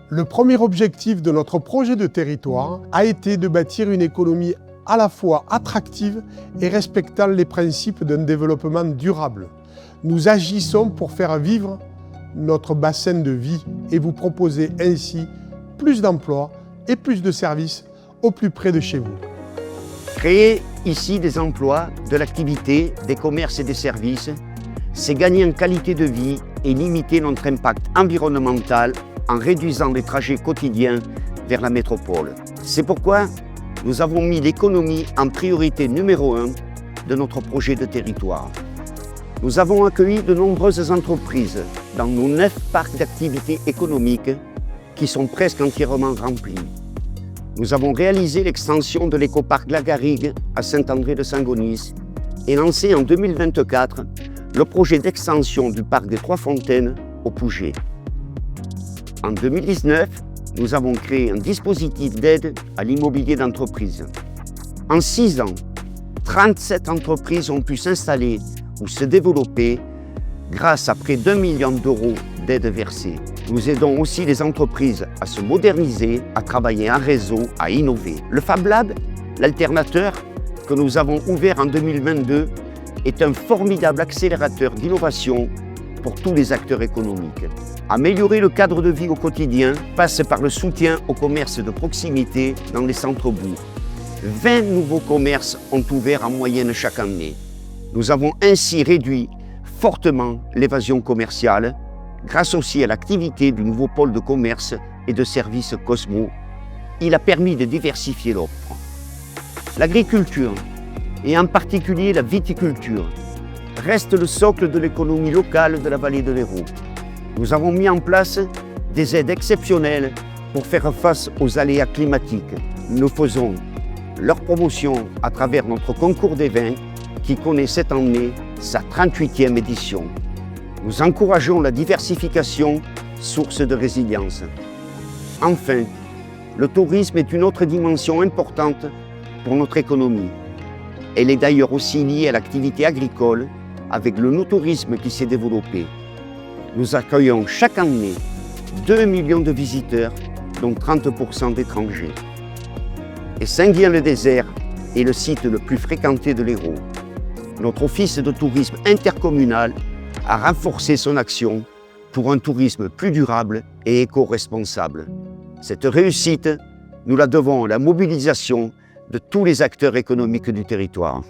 Le premier objectif de notre projet de territoire a été de bâtir une économie à la fois attractive et respectant les principes d'un développement durable. Nous agissons pour faire vivre notre bassin de vie et vous proposer ainsi plus d'emplois et plus de services au plus près de chez vous. Créer ici des emplois, de l'activité, des commerces et des services, c'est gagner en qualité de vie et limiter notre impact environnemental en réduisant les trajets quotidiens vers la métropole. C'est pourquoi nous avons mis l'économie en priorité numéro 1 de notre projet de territoire. Nous avons accueilli de nombreuses entreprises dans nos 9 parcs d'activités économiques qui sont presque entièrement remplis. Nous avons réalisé l'extension de l'écoparc La Garrigue à Saint-André-de-Saint-Gonis et lancé en 2024 le projet d'extension du parc des Trois Fontaines au Pouget. En 2019, nous avons créé un dispositif d'aide à l'immobilier d'entreprise. En 6 ans, 37 entreprises ont pu s'installer ou se développer grâce à près d'1 million d'euros d'aides versées. Nous aidons aussi les entreprises à se moderniser, à travailler en réseau, à innover. Le Fab Lab, l'alternateur que nous avons ouvert en 2022, est un formidable accélérateur d'innovation pour tous les acteurs économiques. Améliorer le cadre de vie au quotidien passe par le soutien au commerce de proximité dans les centres-bourgs. 20 nouveaux commerces ont ouvert en moyenne chaque année. Nous avons ainsi réduit fortement l'évasion commerciale grâce aussi à l'activité du nouveau pôle de commerce et de services Cosmo. Il a permis de diversifier l'offre. L'agriculture, et en particulier la viticulture, reste le socle de l'économie locale de la vallée de l'Hérault. Nous avons mis en place des aides exceptionnelles pour faire face aux aléas climatiques. Nous faisons leur promotion à travers notre concours des vins qui connaît cette année sa 38e édition. Nous encourageons la diversification, source de résilience. Enfin, le tourisme est une autre dimension importante pour notre économie. Elle est d'ailleurs aussi liée à l'activité agricole avec le no-tourisme qui s'est développé. Nous accueillons chaque année 2 millions de visiteurs, dont 30% d'étrangers. Et Saint-Guillain-le-Désert est le site le plus fréquenté de l'Hérault. Notre office de tourisme intercommunal a renforcé son action pour un tourisme plus durable et éco-responsable. Cette réussite, nous la devons à la mobilisation de tous les acteurs économiques du territoire.